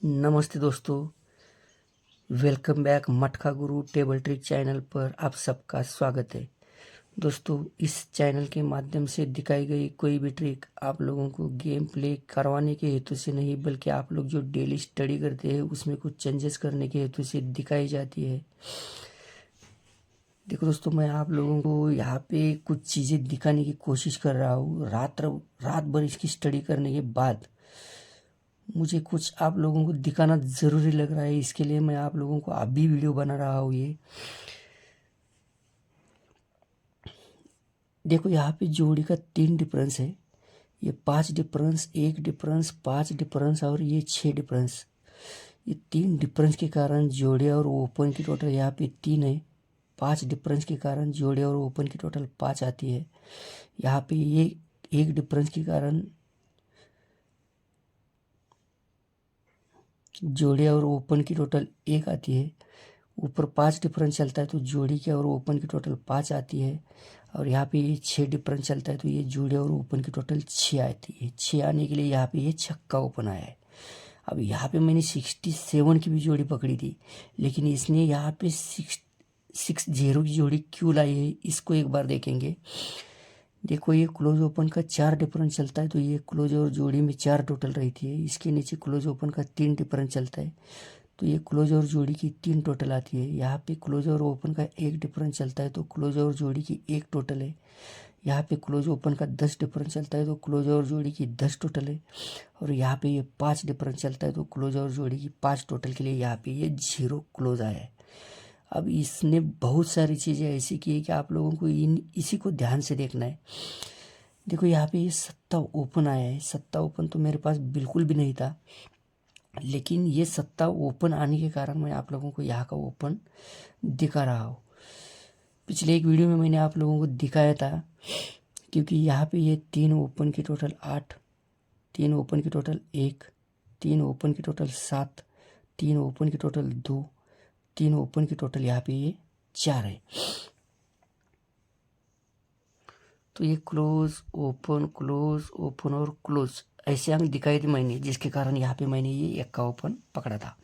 नमस्ते दोस्तों, welcome back मटका गुरु टेबल ट्रिक चैनल पर आप सबका स्वागत है। दोस्तों, इस चैनल के माध्यम से दिखाई गई कोई भी ट्रिक आप लोगों को गेम प्ले करवाने के हेतु से नहीं, बल्कि आप लोग जो डेली स्टडी करते हैं उसमें कुछ चेंजेस करने के हेतु से दिखाई जाती है। देखो दोस्तों, मैं आप लोगों को यहाँ पे कुछ चीज़ें दिखाने की कोशिश कर रहा हूँ। रात भर इसकी स्टडी करने के बाद मुझे कुछ आप लोगों को दिखाना ज़रूरी लग रहा है, इसके लिए मैं आप लोगों को अभी वीडियो बना रहा हूँ। ये देखो, यहाँ पे जोड़ी का 3 डिफरेंस है। ये 5 डिफरेंस, 1 डिफरेंस, 5 डिफरेंस और ये 6 डिफरेंस। ये 3 डिफरेंस के कारण जोड़े और ओपन की टोटल यहाँ पे 3 है। 5 डिफरेंस के कारण जोड़े और ओपन की टोटल 5 आती है। यहाँ पे ये 1 डिफरेंस के कारण जोड़े और ओपन की टोटल 1 आती है। ऊपर 5 डिफरेंस चलता है तो जोड़ी के और ओपन की टोटल 5 आती है। और यहाँ पे ये 6 डिफरेंस चलता है तो ये जोड़े और ओपन की टोटल 6 आती है। 6 आने के लिए यहाँ पे ये छक्का ओपन आया है। अब यहाँ पे मैंने 67 की भी जोड़ी पकड़ी थी, लेकिन इसने यहाँ पे 6 0 की जोड़ी क्यों लाई है, इसको एक बार देखेंगे। देखो, ये क्लोज ओपन का 4 डिफरेंस चलता है तो ये क्लोज और जोड़ी में 4 टोटल रहती है। इसके नीचे क्लोज ओपन का 3 डिफरेंस चलता है तो ये क्लोज और जोड़ी की 3 टोटल आती है। यहाँ पे क्लोज और ओपन का 1 डिफरेंस चलता है तो क्लोज और जोड़ी की 1 टोटल है। यहाँ पे क्लोज ओपन का 10 डिफरेंस चलता है तो क्लोज और जोड़ी की 10 टोटल है। और यहाँ पे ये 5 डिफरेंस चलता है तो क्लोज और जोड़ी की 5 टोटल के लिए यहाँ पे ये 0 क्लोज आया है। अब इसने बहुत सारी चीज़ें ऐसी की है कि आप लोगों को इसी को ध्यान से देखना है। देखो, यहाँ पे ये 7 ओपन आया है। 7 ओपन तो मेरे पास बिल्कुल भी नहीं था, लेकिन ये 7 ओपन आने के कारण मैं आप लोगों को यहाँ का ओपन दिखा रहा हूँ। पिछले एक वीडियो में मैंने आप लोगों को दिखाया था, क्योंकि यहाँ पे ये 3 ओपन की टोटल 8, 3 ओपन की टोटल 1, 3 ओपन की टोटल 7, 3 ओपन की टोटल 2, 3 ओपन की टोटल यहाँ पे ये 4 है। तो ये क्लोज ओपन और क्लोज ऐसे अंक दिखाई थे मैंने, जिसके कारण यहाँ पे मैंने ये 1 का ओपन पकड़ा था।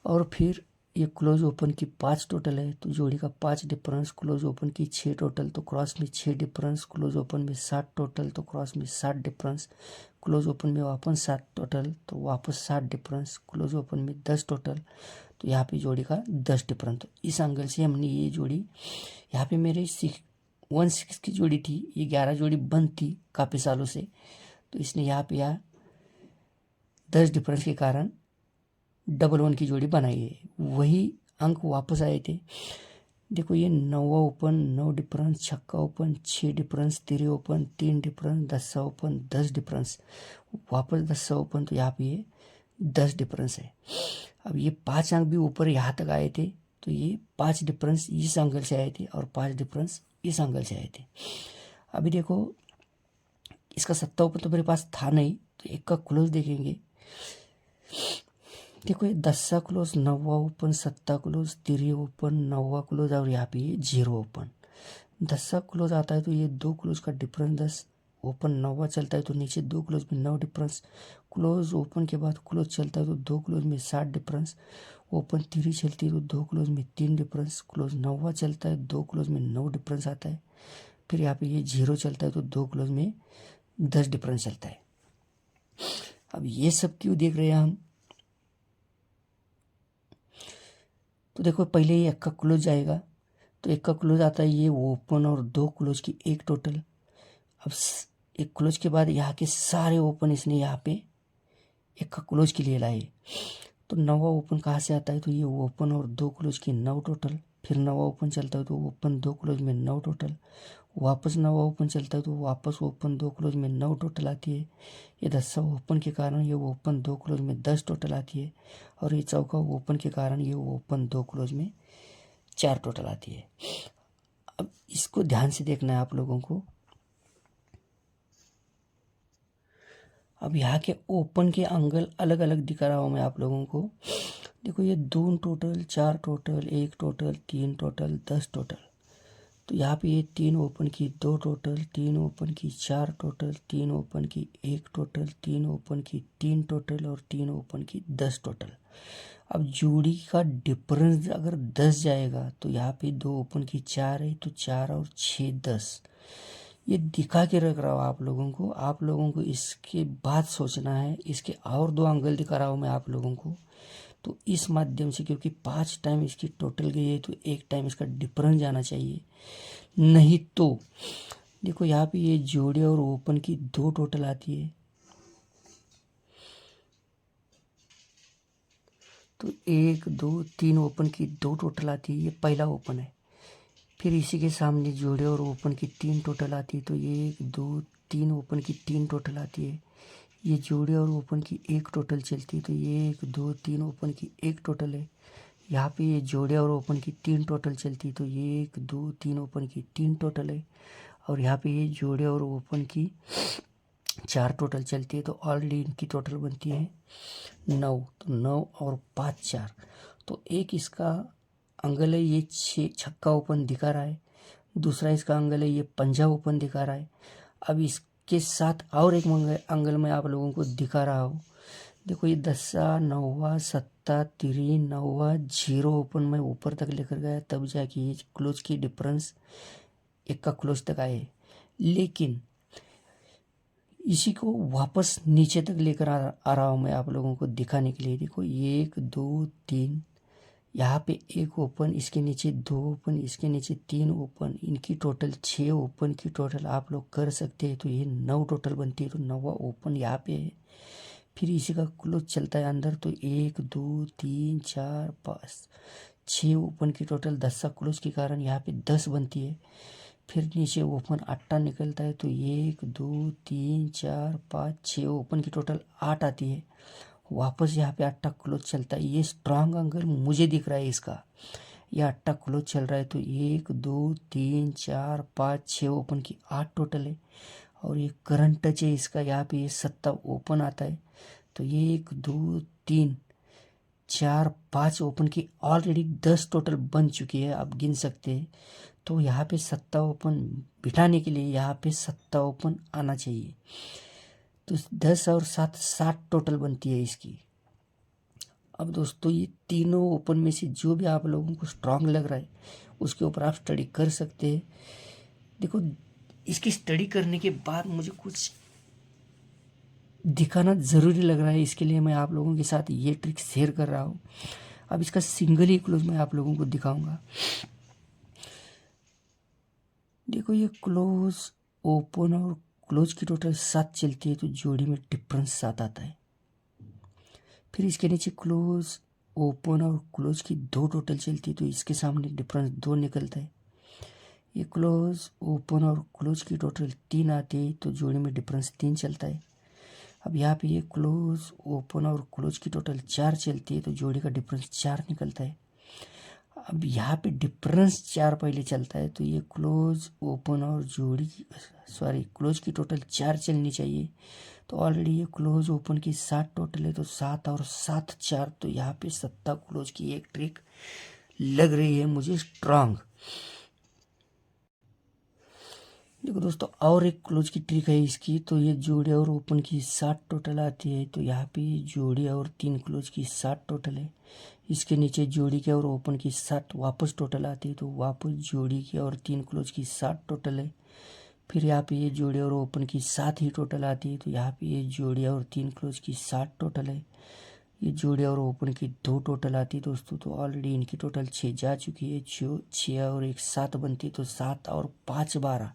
और फिर ये क्लोज ओपन की 5 टोटल है तो जोड़ी का 5 डिफरेंस, क्लोज ओपन की 6 टोटल तो क्रॉस में 6 डिफरेंस, क्लोज ओपन में 7 टोटल तो क्रॉस में 7 डिफरेंस, क्लोज ओपन में वापस 7 टोटल तो वापस 7 डिफरेंस, क्लोज ओपन में 10 टोटल तो यहाँ पे जोड़ी का 10 डिफरेंस। तो इस एंगल से हमने ये जोड़ी, यहाँ पे मेरे 1 6 की जोड़ी थी, ये 11 जोड़ी बंद थी काफ़ी सालों से, तो इसने यहाँ पे 10 डिफरेंस के कारण 1 1 की जोड़ी बनाई है। वही अंक वापस आए थे। देखो, ये 9वां ओपन, 9 डिफरेंस, छक्का ओपन, 6 डिफरेंस, तिरे ओपन, 3 डिफरेंस, 10 ओपन, 10 डिफरेंस, वापस 10 ओपन तो यहाँ पे ये 10 डिफरेंस है। अब ये 5 अंक भी ऊपर यहाँ तक आए थे तो ये 5 डिफरेंस इस एंगल से आए थे और 5 डिफरेंस इस एंगल से आए थे। अभी देखो, इसका 7 ओपन तो मेरे पास था नहीं, तो 1 का क्लोज देखेंगे। देखो, ये 10 क्लोज, 9वां ओपन, 7 क्लोज, 3 ओपन, 9वां क्लोज और यहाँ पे ये 0 ओपन। 10 क्लोज आता है तो ये 2 क्लोज का डिफरेंस 10, ओपन 9वां चलता है तो नीचे 2 क्लोज में 9 डिफरेंस, क्लोज ओपन के बाद क्लोज चलता है तो 2 क्लोज में 7 डिफरेंस, ओपन 3 चलती है तो 2 क्लोज में 3 डिफरेंस, क्लोज 9वां चलता है 2 क्लोज में 9 डिफरेंस आता है। फिर यहाँ पे ये 0 चलता है तो 2 क्लोज में 10 डिफरेंस चलता है। अब ये सब क्यों देख रहे हैं हम? तो देखो, पहले ये 1 का क्लोज जाएगा तो 1 का क्लोज आता है ये ओपन और 2 क्लोज की 1 टोटल। अब 1 क्लोज के बाद यहाँ के सारे ओपन इसने यहाँ पे 1 का क्लोज के लिए लाए। तो 9वां ओपन कहाँ से आता है? तो ये ओपन और 2 क्लोज की 9 टोटल। फिर 9वां ओपन चलता है तो ओपन 2 क्लोज में 9 टोटल, वापस 9वां ओपन चलता है तो वापस ओपन 2 क्लोज में 9 टोटल आती है। ये 10वां ओपन के कारण ये ओपन 2 क्लोज में 10 टोटल आती है। और ये 4वां ओपन के कारण ये ओपन 2 क्लोज में 4 टोटल आती है। अब इसको ध्यान से देखना है आप लोगों को। अब यहाँ के ओपन के एंगल अलग अलग दिखा रहा हूँ मैं आप लोगों को। देखो, ये 2 total, 4 total, 1 total, 3 total, 10 total. तो यहाँ पे ये 3 ओपन की 2 टोटल, 3 ओपन की 4 टोटल, 3 ओपन की 1 टोटल, 3 ओपन की 3 टोटल और 3 ओपन की 10 टोटल। अब जोड़ी का डिफरेंस अगर 10 जाएगा तो यहाँ पे 2 ओपन की 4 है तो 4 और 6 10। ये दिखा के रख रहा हूँ आप लोगों को इसके बाद सोचना है। इसके और 2 एंगल दिखा रहा हूँ मैं आप लोगों को। तो इस माध्यम से, क्योंकि 5 टाइम इसकी टोटल गई है तो 1 टाइम इसका डिफरेंस जाना चाहिए। नहीं तो देखो यहाँ पे ये जोड़े और ओपन की 2 टोटल आती है, तो 1 2 3 ओपन की 2 टोटल आती है, ये पहला ओपन है। फिर इसी के सामने जोड़े और ओपन की 3 टोटल आती है, तो 1 2 3 ओपन की 3 टोटल आती है। ये जोड़े और ओपन की 1 टोटल चलती है, तो ये 1 2 3 ओपन की 1 टोटल है। यहाँ पे ये जोड़े और ओपन की 3 टोटल चलती है, तो ये 1 2 3 ओपन की 3 टोटल है। और यहाँ पे ये जोड़े और ओपन की 4 टोटल चलती है, तो ऑलरेडी इनकी टोटल बनती है 9। तो 9 और 5 4, तो एक इसका एंगल है ये 6 छक्का ओपन दिखा रहा है, दूसरा इसका एंगल है ये पंजा ओपन दिखा रहा है। अब इसके साथ और एक एंगल मैं आप लोगों को दिखा रहा हूँ। देखो ये 10 9 7 3 9 0 ओपन मैं ऊपर तक लेकर गया, तब जाके ये क्लोज की डिफरेंस एक का क्लोज तक आए। लेकिन इसी को वापस नीचे तक लेकर आ रहा हूँ मैं आप लोगों को दिखाने के लिए। देखो 1 2 3, यहाँ पे 1 ओपन, इसके नीचे 2 ओपन, इसके नीचे 3 ओपन, इनकी टोटल 6 ओपन की टोटल आप लोग कर सकते हैं, तो ये 9 टोटल बनती है। तो 9वां ओपन यहाँ पे है। फिर इसी का क्लोज चलता है अंदर, तो 1 2 3 4 5 6 ओपन की टोटल 10 का क्लोज के कारण यहाँ पे 10 बनती है। फिर नीचे ओपन 8 निकलता है, तो 1 2 3 4 5 6 ओपन की टोटल 8 आती है। वापस यहाँ पे 8 क्लोज चलता है। ये स्ट्रांग एंगल मुझे दिख रहा है इसका, ये 8 क्लोज चल रहा है, तो 1 2 3 4 5 6 ओपन की 8 टोटल है। और ये करंट टच है इसका, यहाँ पे ये 7 ओपन आता है, तो ये 1 2 3 4 5 ओपन की ऑलरेडी 10 टोटल बन चुकी है, आप गिन सकते हैं। तो यहाँ पे 7 ओपन बिठाने के लिए यहाँ पे 7 ओपन आना चाहिए, तो 10 और 7 60 टोटल बनती है इसकी। अब दोस्तों ये तीनों ओपन में से जो भी आप लोगों को स्ट्रांग लग रहा है उसके ऊपर आप स्टडी कर सकते हैं। देखो इसकी स्टडी करने के बाद मुझे कुछ दिखाना ज़रूरी लग रहा है, इसके लिए मैं आप लोगों के साथ ये ट्रिक शेयर कर रहा हूँ। अब इसका सिंगल ही क्लोज मैं आप लोगों को दिखाऊंगा। देखो ये क्लोज ओपन और क्लोज की टोटल 7 चलती है, तो जोड़ी में डिफरेंस 7 आता है। फिर इसके नीचे क्लोज ओपन और क्लोज की 2 टोटल चलती है, तो इसके सामने डिफरेंस 2 निकलता है। ये क्लोज ओपन और क्लोज की टोटल 3 आती है, तो जोड़ी में डिफरेंस 3 चलता है। अब यहाँ पे ये क्लोज ओपन और क्लोज की टोटल 4 चलती है, तो जोड़ी का डिफरेंस 4 निकलता है। अब यहाँ पे डिफरेंस 4 पहले चलता है, तो ये क्लोज ओपन और क्लोज की टोटल 4 चलनी चाहिए, तो ऑलरेडी ये क्लोज ओपन की 7 टोटल है, तो 7 और 7 4, तो यहाँ पे 7 क्लोज की एक ट्रिक लग रही है मुझे स्ट्रांग। देखो दोस्तों और एक क्लोज की ट्रिक है इसकी, तो ये जोड़े और ओपन की 7 टोटल आती है, तो यहाँ पे जोड़ी और 3 क्लोज की 7 टोटल है। इसके नीचे जोड़ी के और ओपन की 7 वापस टोटल आती है, तो वापस जोड़ी के और 3 क्लोज की 7 टोटल है। फिर यहाँ पे ये जोड़ी और ओपन की 7 ही टोटल आती है, तो यहाँ पे ये जोड़ी और 3 क्लोज की 7 टोटल है। ये जोड़े और ओपन की 2 टोटल आती है दोस्तों, तो ऑलरेडी इनकी टोटल 6 जा चुकी है। 6 और 1 7 बनती है, तो 7 और 5 12।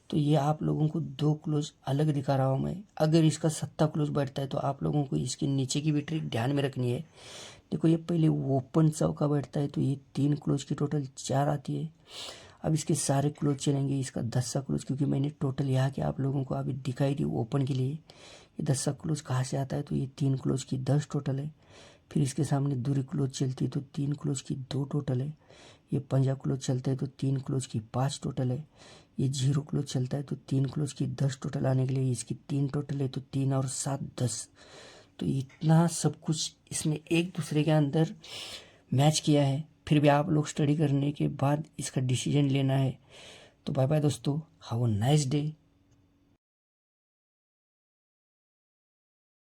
तो ये आप लोगों को 2 क्लोज अलग दिखा रहा हूँ मैं। अगर इसका 7 क्लोज बैठता है तो आप लोगों को इसके नीचे की भी ट्रिक ध्यान में रखनी है। देखो ये पहले ओपन चौका बैठता है, तो ये 3 क्लोज की टोटल 4 आती है। अब इसके सारे क्लोज चलेंगे, इसका 10 क्लोज, क्योंकि मैंने टोटल यहाँ के आप लोगों को अभी दिखाई दी ओपन के लिए। ये 10 क्लोज कहाँ से आता है, तो ये 3 क्लोज की 10 टोटल है। फिर इसके सामने दूरी क्लोज चलती है, तो 3 क्लोज की 2 टोटल है। ये पंजा क्लोज चलता है, तो 3 क्लोज की 5 टोटल है। ये 0 क्लोज चलता है, तो 3 क्लोज की 10 टोटल आने के लिए इसकी 3 टोटल है, तो 3 और 7 10। तो इतना सब कुछ इसने एक दूसरे के अंदर मैच किया है। फिर भी आप लोग स्टडी करने के बाद इसका डिसीजन लेना है। तो बाय बाय दोस्तों, हैव अ नाइस डे।